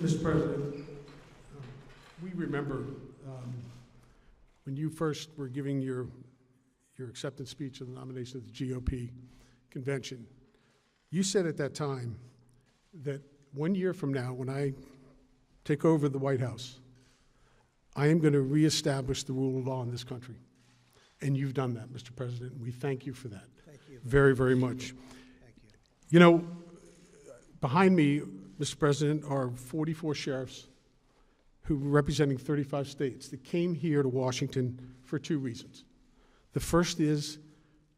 Mr. President, we remember when you first were giving your acceptance speech of the nomination of the GOP convention. You said at that time that 1 year from now, when I take over the White House, I am going to reestablish the rule of law in this country. And you've done that, Mr. President. We thank you for that. Thank you. Very, very much. Thank you. You know, behind me, Mr. President, are 44 sheriffs who were representing 35 states that came here to Washington for 2 reasons. The first is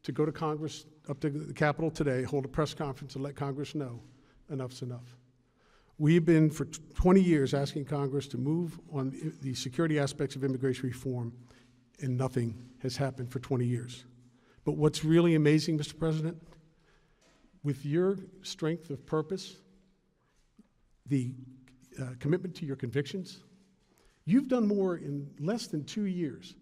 to go to Congress, up to the Capitol today, hold a press conference and let Congress know enough's enough. We've been for 20 years asking Congress to move on the security aspects of immigration reform, and nothing has happened for 20 years. But what's really amazing, Mr. President, with your strength of purpose, the commitment to your convictions, you've done more in less than 2 years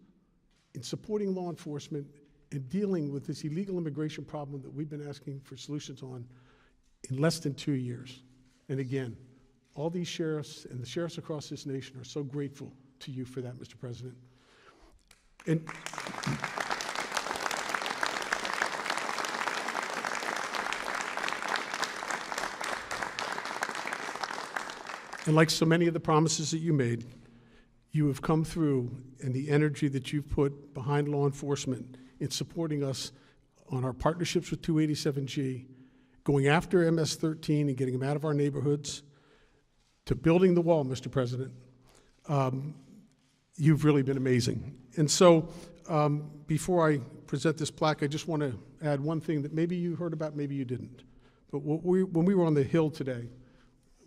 in supporting law enforcement and dealing with this illegal immigration problem that we've been asking for solutions on in less than 2 years. And again, all these sheriffs and the sheriffs across this nation are so grateful to you for that, Mr. President. And like so many of the promises that you made, you have come through, and the energy that you've put behind law enforcement in supporting us on our partnerships with 287G, going after MS-13 and getting them out of our neighborhoods, to building the wall, Mr. President, you've really been amazing. And so before I present this plaque, I just want to add one thing that maybe you heard about, maybe you didn't. But when we were on the Hill today,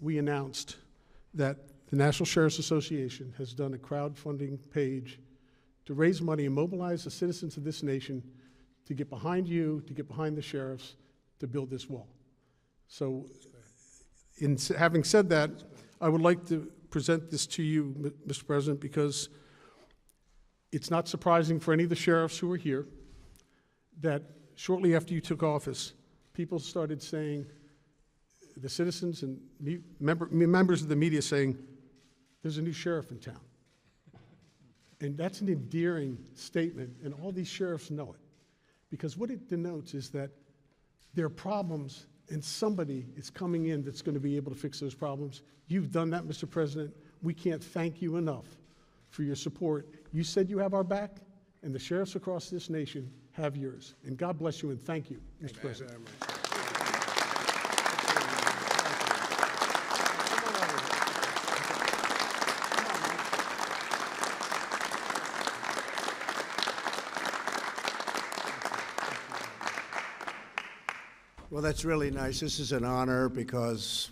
we announced that the National Sheriff's Association has done a crowdfunding page to raise money and mobilize the citizens of this nation to get behind you, to get behind the sheriffs, to build this wall. So in having said that, I would like to present this to you, Mr. President, because it's not surprising for any of the sheriffs who are here that shortly after you took office, people started saying, the citizens and members of the media saying, there's a new sheriff in town. And that's an endearing statement, and all these sheriffs know it. Because what it denotes is that there are problems, and somebody is coming in that's going to be able to fix those problems. You've done that, Mr. President. We can't thank you enough for your support. You said you have our back, and the sheriffs across this nation have yours. And God bless you, and thank you, Mr. President. Very much. Well, that's really nice. This is an honor because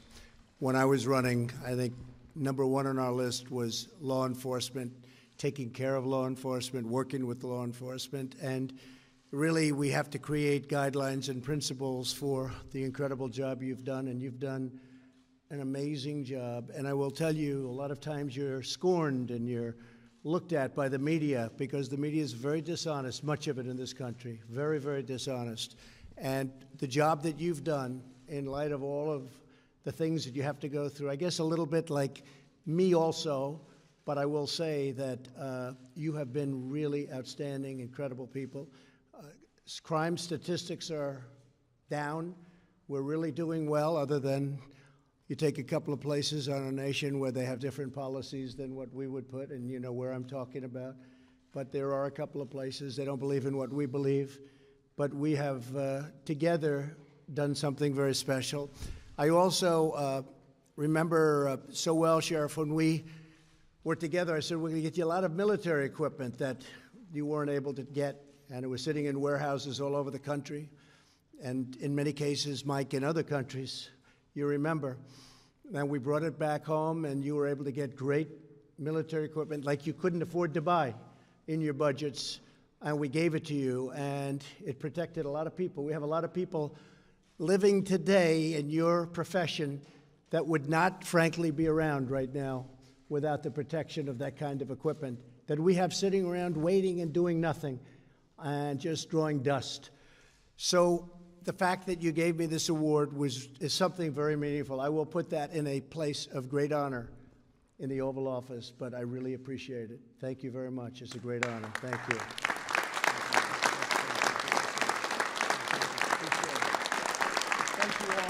when I was running, I think number one on our list was law enforcement, taking care of law enforcement, working with law enforcement, and really we have to create guidelines and principles for the incredible job you've done, and you've done an amazing job. And I will tell you, a lot of times you're scorned and you're looked at by the media because the media is very dishonest, much of it in this country, very, very dishonest. And the job that you've done in light of all of the things that you have to go through, I guess a little bit like me also, but I will say that you have been really outstanding, incredible people. Crime statistics are down. We're really doing well, other than you take a couple of places on a nation where they have different policies than what we would put, and you know where I'm talking about. But there are a couple of places they don't believe in what we believe. But we have together done something very special. I also remember so well, Sheriff, when we were together, I said, we're going to get you a lot of military equipment that you weren't able to get, and it was sitting in warehouses all over the country, and in many cases, Mike, in other countries, you remember. And we brought it back home, and you were able to get great military equipment like you couldn't afford to buy in your budgets. And we gave it to you, and it protected a lot of people. We have a lot of people living today in your profession that would not, frankly, be around right now without the protection of that kind of equipment that we have sitting around waiting and doing nothing and just drawing dust. So the fact that you gave me this award is something very meaningful. I will put that in a place of great honor in the Oval Office, but I really appreciate it. Thank you very much. It's a great honor. Thank you. Thank you all.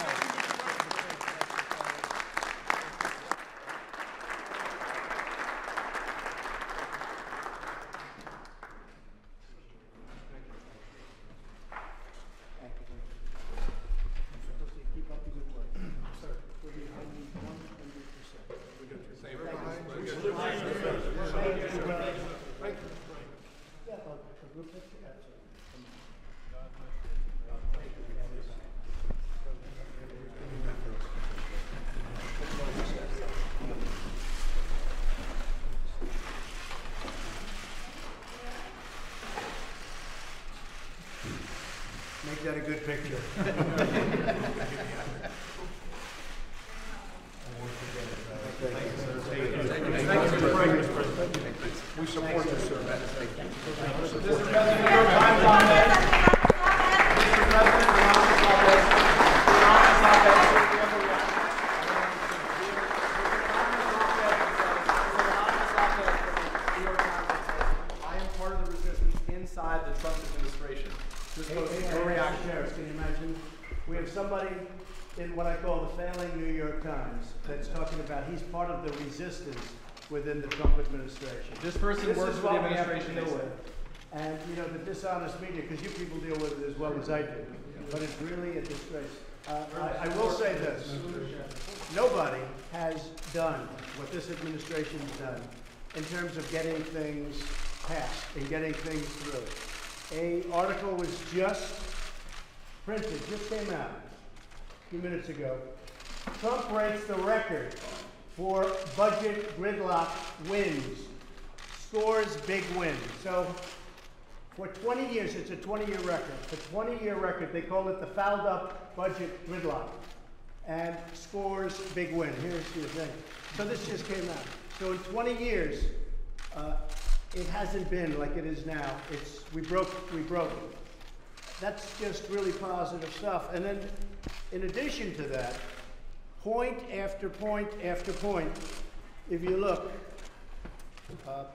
Make that a good picture. We support you, sir. I am part of the resistance inside the Trump administration. This Hey, was hey, your hey, reaction. Sheriff, can you imagine? We have somebody in what I call the failing New York Times that's talking about he's part of the resistance within the Trump administration. This person This works is for the what we have to administration. deal they say. with. And, you know, the dishonest media, because you people deal with it as well as I do, but it's really a disgrace. I will say this. Nobody has done what this administration has done in terms of getting things passed and getting things through. An article was just printed, just came out a few minutes ago. Trump breaks the record for budget gridlock wins, scores big wins. So for 20 years, it's a 20-year record. The 20-year record, they call it the fouled up budget gridlock, and scores big win. Here's the thing. So this just came out. So in 20 years, it hasn't been like it is now. We broke it. That's just really positive stuff. And then, in addition to that, point after point after point, if you look,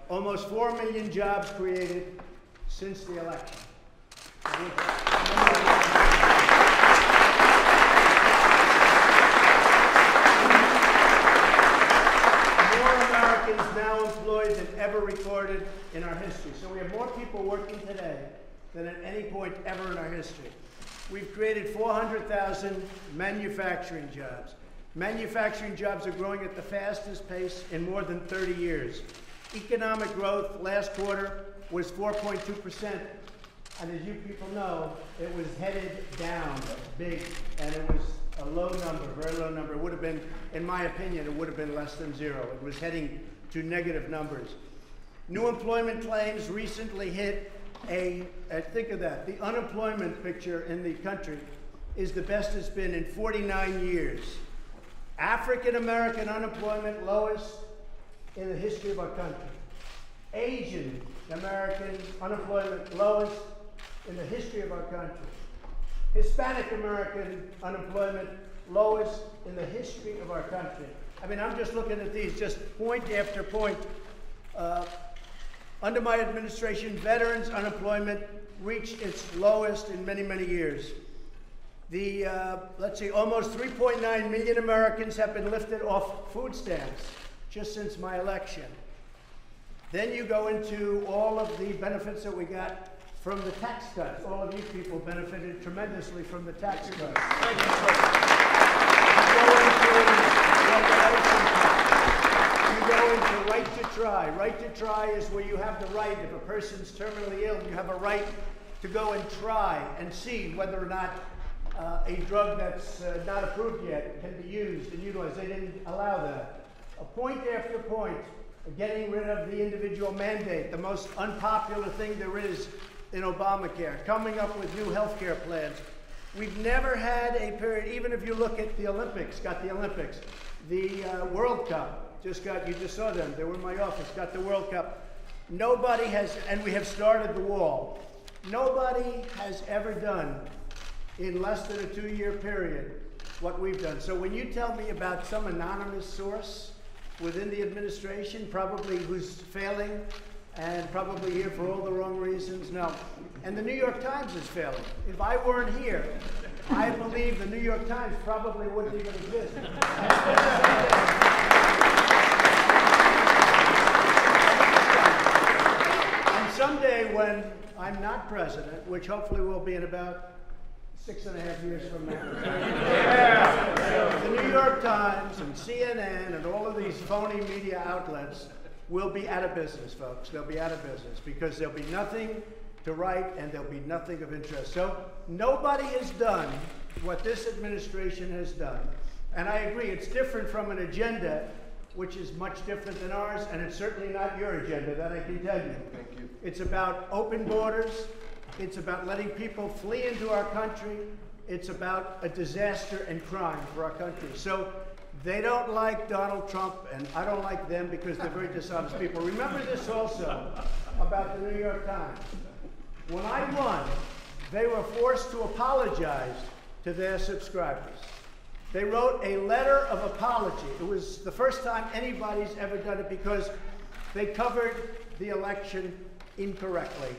almost 4 million jobs created since the election. More Americans now employed than ever recorded in our history. So we have more people working today than at any point ever in our history. We've created 400,000 manufacturing jobs. Manufacturing jobs are growing at the fastest pace in more than 30 years. Economic growth last quarter was 4.2%, and as you people know, it was headed down big, and it was a low number, very low number. It would have been, in my opinion, it would have been less than zero. It was heading to negative numbers. New employment claims recently hit think of that, the unemployment picture in the country is the best it's been in 49 years. African American unemployment lowest in the history of our country. Asian American unemployment lowest in the history of our country. Hispanic American unemployment lowest in the history of our country. I mean, I'm just looking at these, just point after point. Under my administration, veterans unemployment reached its lowest in many, many years. Let's see, almost 3.9 million Americans have been lifted off food stamps just since my election. Then you go into all of the benefits that we got from the tax cuts. All of you people benefited tremendously from the tax cuts. You go into right to try. Right to try is where you have the right, if a person's terminally ill, you have a right to go and try and see whether or not a drug that's not approved yet can be used and utilized. They didn't allow that. A point after point, getting rid of the individual mandate, the most unpopular thing there is in Obamacare, coming up with new health care plans. We've never had a period, even if you look at the Olympics, the World Cup, you just saw them, they were in my office, got the World Cup. Nobody has, and we have started the wall. Nobody has ever done in less than a 2-year period what we've done. So when you tell me about some anonymous source within the administration, probably who's failing and probably here for all the wrong reasons, no. And the New York Times is failing. If I weren't here, I believe the New York Times probably wouldn't even exist. And someday when I'm not president, which hopefully will be in about 6.5 years from now, the New York Times and CNN and all of these phony media outlets will be out of business, folks. They'll be out of business because there'll be nothing to write and there'll be nothing of interest. So nobody has done what this administration has done. And I agree, it's different from an agenda, which is much different than ours, and it's certainly not your agenda, that I can tell you. Thank you. It's about open borders. It's about letting people flee into our country. It's about a disaster and crime for our country. So they don't like Donald Trump, and I don't like them because they're very dishonest people. Remember this also about the New York Times. When I won, they were forced to apologize to their subscribers. They wrote a letter of apology. It was the first time anybody's ever done it because they covered the election incorrectly.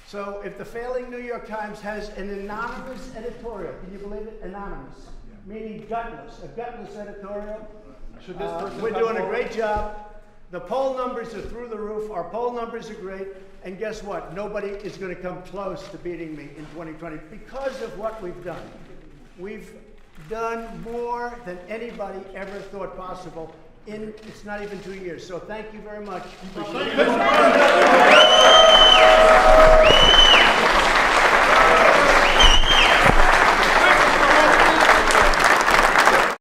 So if the failing New York Times has an anonymous editorial, can you believe it? Anonymous, meaning gutless, a gutless editorial. Should this person We're come doing a forward? great job. The poll numbers are through the roof. Our poll numbers are great. And guess what? Nobody is going to come close to beating me in 2020 because of what we've done. We've done more than anybody ever thought possible in, it's not even 2 years. So thank you very much. Appreciate it.